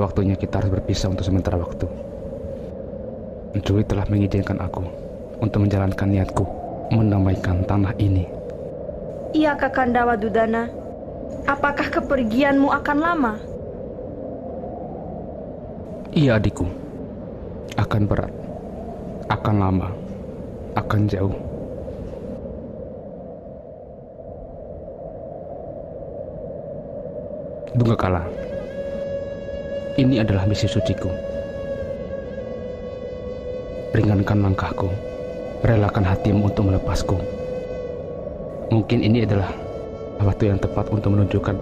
waktunya kita harus berpisah untuk sementara waktu. Mencuri telah mengizinkan aku untuk menjalankan niatku mendamaikan tanah ini. Iya, Kakanda Wadudana. Apakah kepergianmu akan lama? Iya, adikku. Akan berat, akan lama, akan jauh. Dunggakala, ini adalah misi suciku. Ringankan langkahku, relakan hatimu untuk melepasku. Mungkin ini adalah waktu yang tepat untuk menunjukkan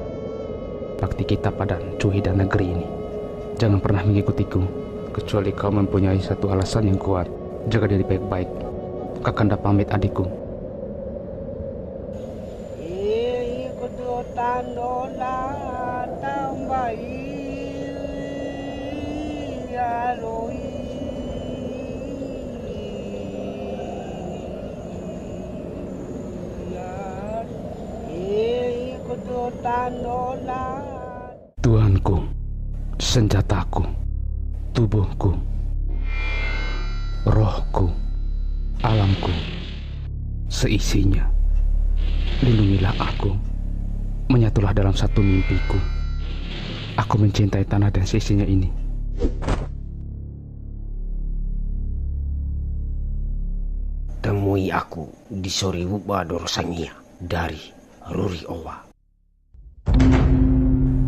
bakti kita pada Cuhi dan negeri ini. Jangan pernah mengikutiku, kecuali kau mempunyai satu alasan yang kuat. Jaga diri baik-baik. Kakanda pamit, adikku. Tuhanku, senjataku, tubuhku, rohku, alamku, seisinya. Lindungilah aku, menyatulah dalam satu mimpiku. Aku mencintai tanah dan seisinya ini. Temui aku di sore Wuba Dorosangia dari Ruri Owa.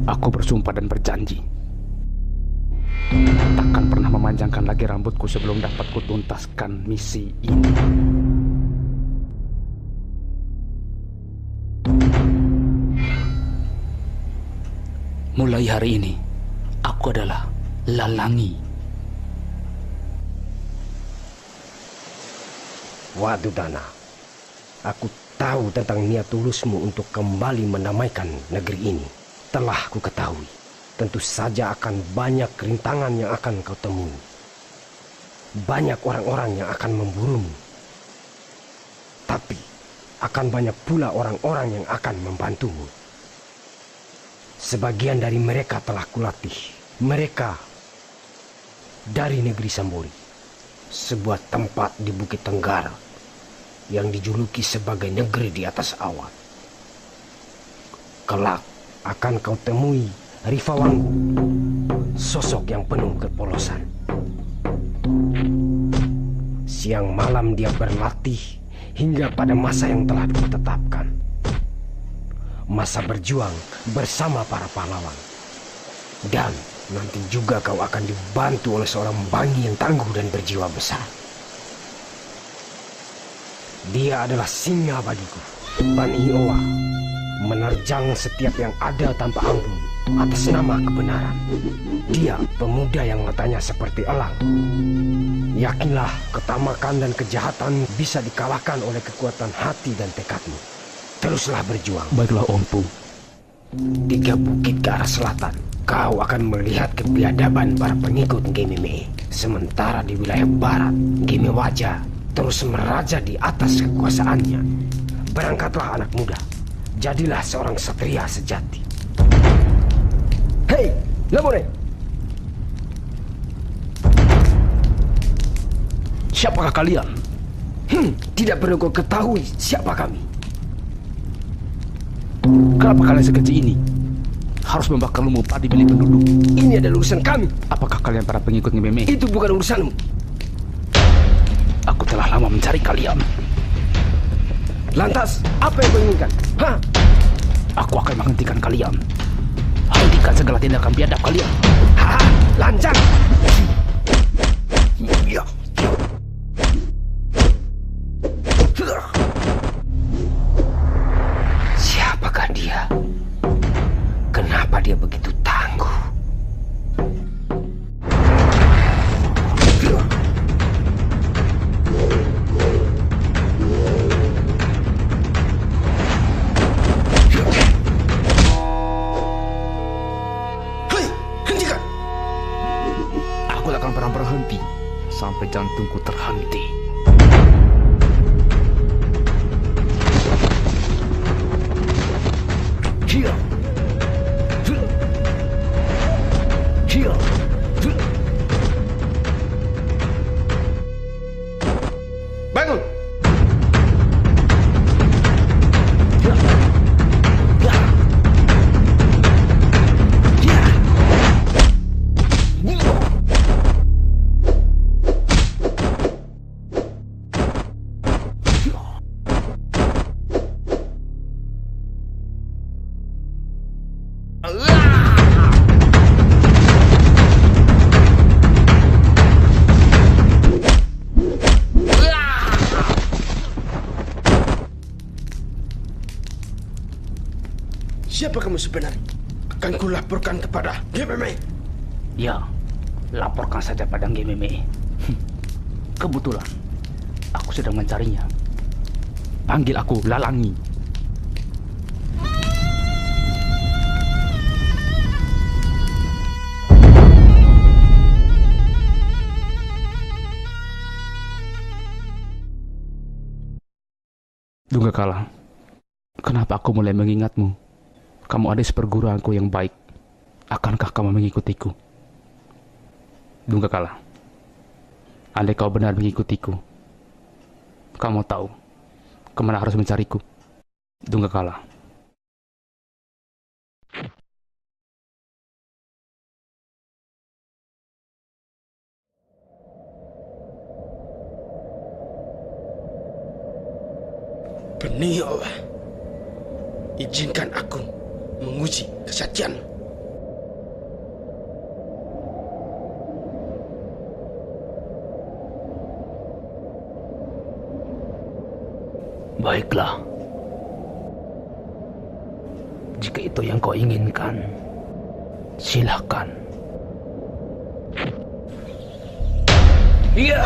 Aku bersumpah dan berjanji, takkan pernah memanjangkan lagi rambutku sebelum dapat kutuntaskan misi ini. Mulai hari ini, aku adalah Lalangi. Wadudana, aku tahu tentang niat tulusmu untuk kembali mendamaikan negeri ini. Telah ku ketahui, tentu saja akan banyak rintangan yang akan kau temui. Banyak orang-orang yang akan memburumu. Tapi akan banyak pula orang-orang yang akan membantumu. Sebagian dari mereka telah kulatih. Mereka dari negeri Sambori, sebuah tempat di Bukit Tenggara yang dijuluki sebagai negeri di atas awan. Kelak akan kau temui Rifawanggu, sosok yang penuh kepolosan. Siang malam dia berlatih hingga pada masa yang telah ditetapkan. Masa berjuang bersama para pahlawan. Dan nanti juga kau akan dibantu oleh seorang Bangi yang tangguh dan berjiwa besar. Dia adalah singa bagiku, Bani Owa, menerjang setiap yang ada tanpa ampun atas nama kebenaran. Dia pemuda yang matanya seperti elang. Yakinlah, ketamakan dan kejahatan bisa dikalahkan oleh kekuatan hati dan tekadmu. Teruslah berjuang. Baiklah, Ompu. 3 bukit ke arah selatan, kau akan melihat kebiadaban para pengikut Gememe. Sementara di wilayah barat, Gemewaja terus meraja di atas kekuasaannya. Berangkatlah anak muda, jadilah seorang satria sejati. Hei, Labore! Siapakah kalian? Tidak perlu kau ketahui siapa kami. Kenapa kalian sekecil ini harus membakar lumut padi milik penduduk? Ini adalah urusan kami. Apakah kalian para pengikut Ngememe? Itu bukan urusanmu. Aku telah lama mencari kalian. Lantas, apa yang kau inginkan? Hah? Aku akan menghentikan kalian. Hentikan segala tindakan biadab kalian. Haha, lancang! Ya. Siapakah dia? Kenapa dia begitu tangguh? Aku tak akan pernah berhenti sampai jantungku terhenti. Here. sebenarnya? Akan kulaporkan kepada GMM. Ya, laporkan saja pada GMM. Kebetulan, aku sedang mencarinya. Panggil aku Lalangi. Dunggakala, kenapa aku mulai mengingatmu? Kamu adik seperguruanku yang baik. Akankah kamu mengikutiku? Dunggakala, andai kau benar mengikutiku, kamu tahu kemana harus mencariku? Dunggakala. Benih Allah, izinkan aku menguji kesatianmu. Baiklah. Jika itu yang kau inginkan, silakan. Ya.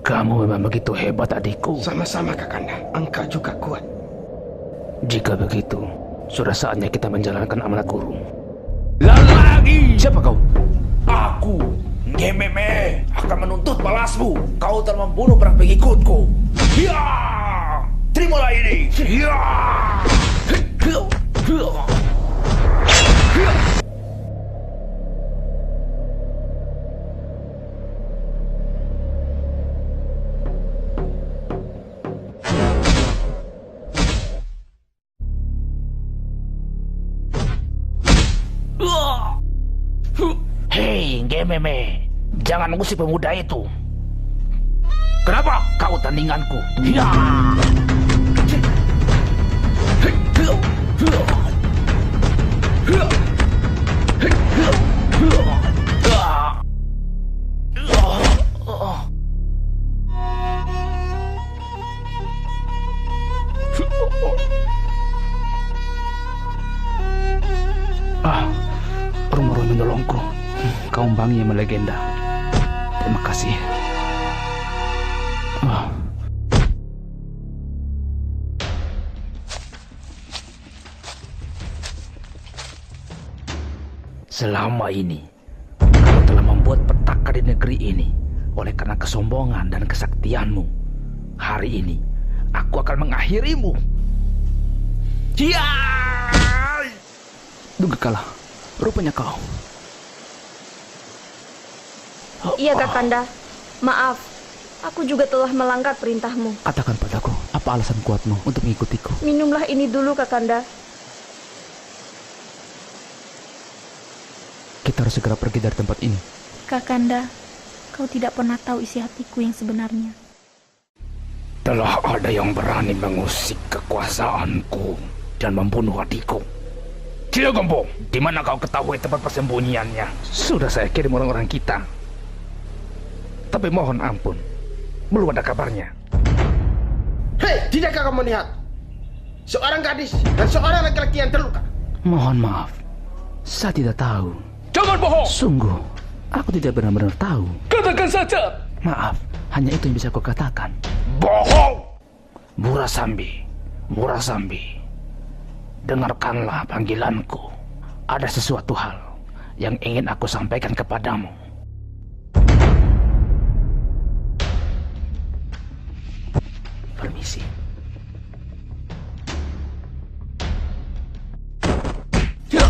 Kamu memang begitu hebat, adikku. Sama-sama, Kakanda. Engkau juga kuat. Jika begitu, sudah saatnya kita menjalankan amanat guru. Lalangi! Siapa kau? Aku, Ngememe, akan menuntut balasmu. Kau telah membunuh para pengikutku. Ya! Terimalah ini. Ya! Hei, Ngememe, jangan mengusik pemuda itu. Kenapa kau tandinganku? Ya! Rumor menolongku. Kau Bang yang melegenda. Terima kasih. Selama ini, kau telah membuat petaka di negeri ini oleh karena kesombongan dan kesaktianmu. Hari ini, aku akan mengakhirimu. Ya! Dunggakala, rupanya kau. Iya, Kakanda. Maaf, aku juga telah melanggar perintahmu. Katakan padaku, apa alasan kuatmu untuk mengikutiku? Minumlah ini dulu, Kakanda. Kita harus segera pergi dari tempat ini. Kakanda, kau tidak pernah tahu isi hatiku yang sebenarnya. Telah ada yang berani mengusik kekuasaanku dan membunuh adikku. Cilogombo, di mana kau ketahui tempat persembunyiannya? Sudah saya kirim orang-orang kita. Tapi mohon ampun, belum ada kabarnya. Hei, tidakkah kamu melihat seorang gadis dan seorang laki-laki yang terluka? Mohon maaf, saya tidak tahu. Jangan bohong! Sungguh, aku tidak benar-benar tahu. Katakan saja! Maaf, hanya itu yang bisa aku katakan. Bohong! Murasambi, Murasambi, dengarkanlah panggilanku. Ada sesuatu hal yang ingin aku sampaikan kepadamu. Permisi. Ya.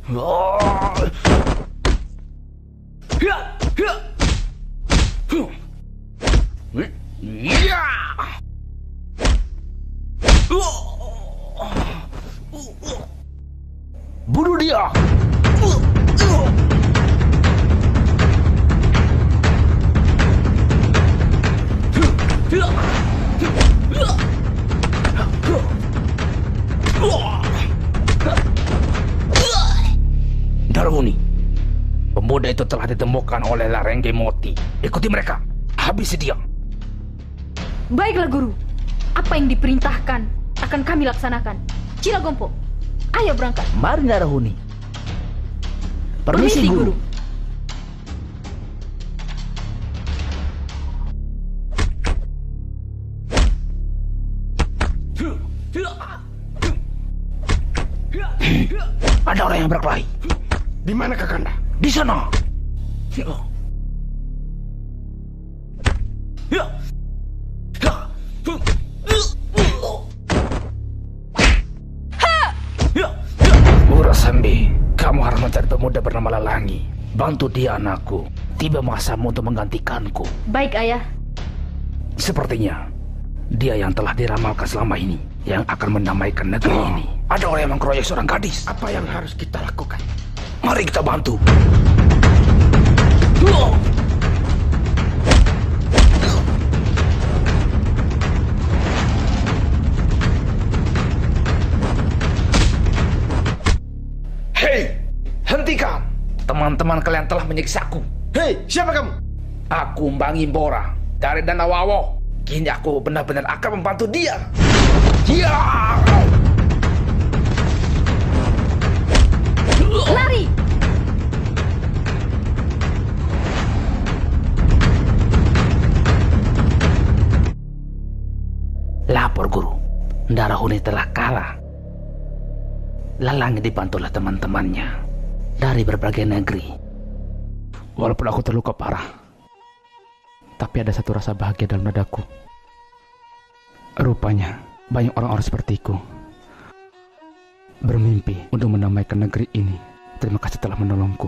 Oh. Ya. Ya. Ya. Bunuh dia! Daruni, pemuda itu telah ditemukan oleh Larengge Moti. Ikuti mereka, habisi dia. Baiklah guru, apa yang diperintahkan akan kami laksanakan. Cilagompo, ayo berangkat. Mari Narahuni. Permisi guru. Ada orang yang berkelahi. Di mana Kakanda? Di sana. Murasambi, kamu harus mencari pemuda bernama Lalangi. Bantu dia, anakku. Tiba masamu untuk menggantikanku. Baik ayah. Sepertinya dia yang telah diramalkan selama ini, yang akan mendamaikan negeri ini. Ada orang yang mengkeroyok seorang gadis. Apa yang harus kita lakukan? Mari kita bantu. Hei, hentikan! Teman-teman kalian telah menyiksaku. Hei, siapa kamu? Aku Mbangi Bora dari Danau Wawo. Kini aku benar-benar akan membantu dia. Ya! Lari! Lapor guru, Darahuni telah kalah. Lalangi dibantu oleh teman-temannya dari berbagai negeri. Walaupun aku terluka parah, tapi ada satu rasa bahagia dalam dadaku. Rupanya banyak orang-orang sepertiku bermimpi untuk mendamaikan negeri ini. Terima kasih telah menolongku.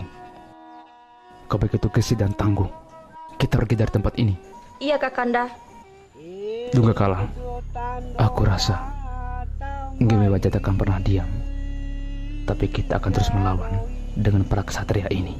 Kau begitu gesit dan tangguh. Kita pergi dari tempat ini. Iya Kakanda. Dunga kalah. Aku rasa Ngeme Wajah akan pernah diam. Tapi kita akan terus melawan dengan para kesatria ini.